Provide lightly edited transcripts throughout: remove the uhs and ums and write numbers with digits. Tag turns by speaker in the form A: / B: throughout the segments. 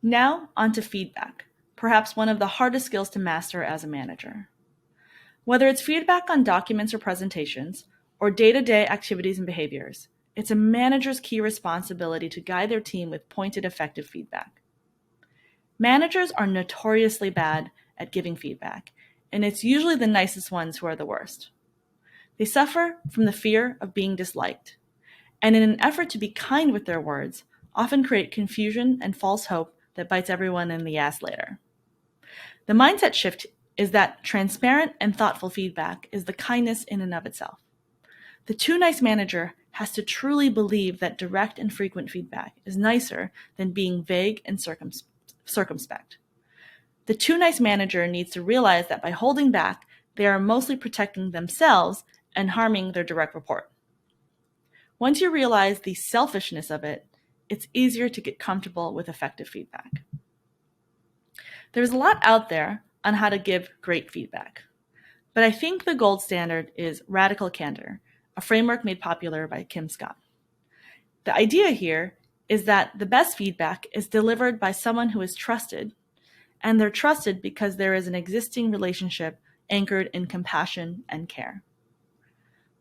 A: Now, onto feedback, perhaps one of the hardest skills to master as a manager. Whether it's feedback on documents or presentations, or day-to-day activities and behaviors, it's a manager's key responsibility to guide their team with pointed, effective feedback. Managers are notoriously bad at giving feedback, and it's usually the nicest ones who are the worst. They suffer from the fear of being disliked, and in an effort to be kind with their words, often create confusion and false hope that bites everyone in the ass later. The mindset shift is that transparent and thoughtful feedback is the kindness in and of itself. The too nice manager has to truly believe that direct and frequent feedback is nicer than being vague and circumspect. The too nice manager needs to realize that by holding back, they are mostly protecting themselves and harming their direct report. Once you realize the selfishness of it, it's easier to get comfortable with effective feedback. There's a lot out there on how to give great feedback, but I think the gold standard is Radical Candor, a framework made popular by Kim Scott. The idea here is that the best feedback is delivered by someone who is trusted, and they're trusted because there is an existing relationship anchored in compassion and care.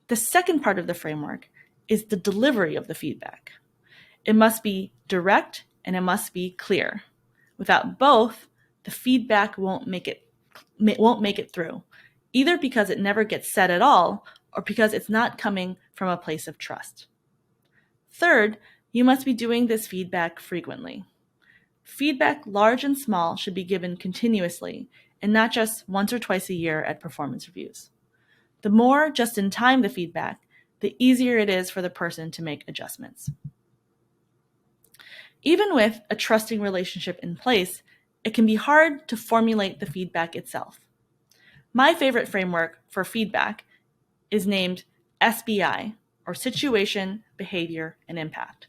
A: The second part of the framework is the delivery of the feedback. It must be direct and it must be clear. Without both, the feedback won't make it through, either because it never gets said at all or because it's not coming from a place of trust. Third, you must be doing this feedback frequently. Feedback, large and small, should be given continuously and not just once or twice a year at performance reviews. The more just-in-time the feedback, the easier it is for the person to make adjustments. Even with a trusting relationship in place, it can be hard to formulate the feedback itself. My favorite framework for feedback is named SBI, or Situation, Behavior, and Impact.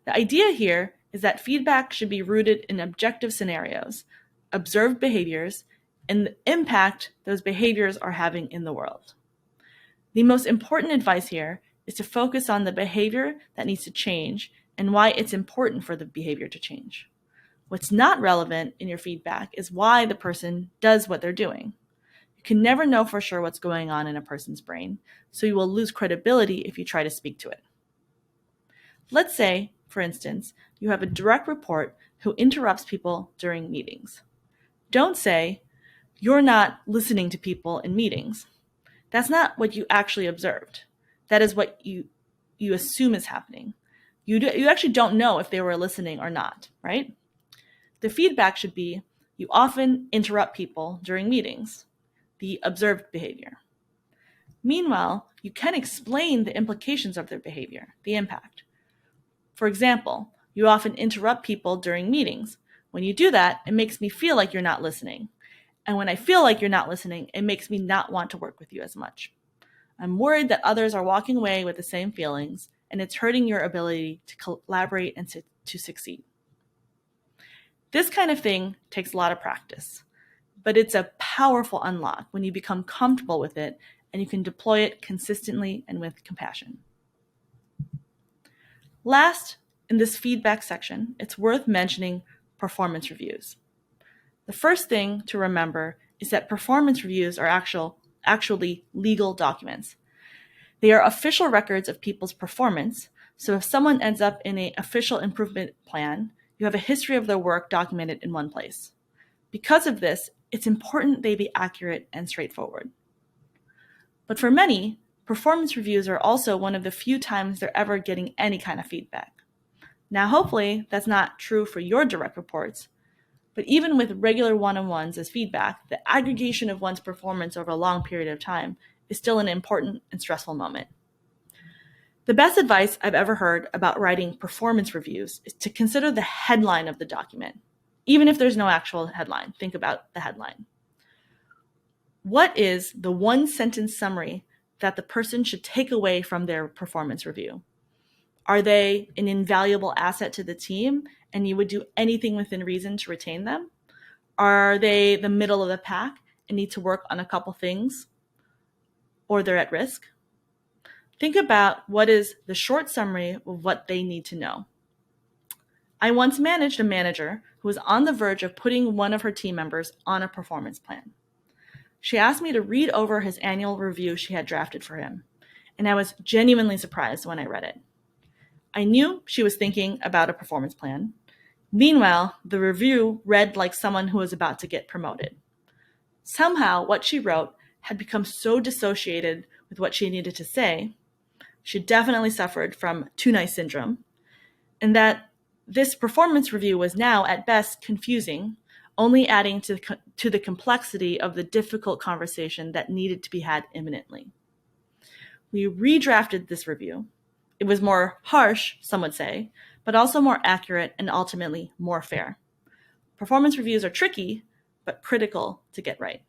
A: The idea here is that feedback should be rooted in objective scenarios, observed behaviors, and the impact those behaviors are having in the world. The most important advice here is to focus on the behavior that needs to change and why it's important for the behavior to change. What's not relevant in your feedback is why the person does what they're doing. You can never know for sure what's going on in a person's brain, so you will lose credibility if you try to speak to it. Let's say, for instance, you have a direct report who interrupts people during meetings. Don't say, "You're not listening to people in meetings." That's not what you actually observed. That is what you assume is happening. You actually don't know if they were listening or not, right? The feedback should be, you often interrupt people during meetings, the observed behavior. Meanwhile, you can explain the implications of their behavior, the impact. For example, you often interrupt people during meetings. When you do that, it makes me feel like you're not listening. And when I feel like you're not listening, it makes me not want to work with you as much. I'm worried that others are walking away with the same feelings, and it's hurting your ability to collaborate and to succeed. This kind of thing takes a lot of practice, but it's a powerful unlock when you become comfortable with it and you can deploy it consistently and with compassion. Last, in this feedback section, it's worth mentioning performance reviews. The first thing to remember is that performance reviews are actually legal documents. They are official records of people's performance, so if someone ends up in an official improvement plan, you have a history of their work documented in one place. Because of this, it's important they be accurate and straightforward. But for many, performance reviews are also one of the few times they're ever getting any kind of feedback. Now, hopefully, that's not true for your direct reports, but even with regular one-on-ones as feedback, the aggregation of one's performance over a long period of time is still an important and stressful moment. The best advice I've ever heard about writing performance reviews is to consider the headline of the document. Even if there's no actual headline, think about the headline. What is the one-sentence summary that the person should take away from their performance review? Are they an invaluable asset to the team and you would do anything within reason to retain them? Are they the middle of the pack and need to work on a couple things? Or they're at risk? Think about what is the short summary of what they need to know. I once managed a manager who was on the verge of putting one of her team members on a performance plan. She asked me to read over his annual review she had drafted for him, and I was genuinely surprised when I read it. I knew she was thinking about a performance plan. Meanwhile, the review read like someone who was about to get promoted. Somehow, what she wrote had become so dissociated with what she needed to say. She definitely suffered from too nice syndrome, and that this performance review was now, at best, confusing, only adding to the complexity of the difficult conversation that needed to be had imminently. We redrafted this review. It was more harsh, some would say, but also more accurate and ultimately more fair. Performance reviews are tricky, but critical to get right.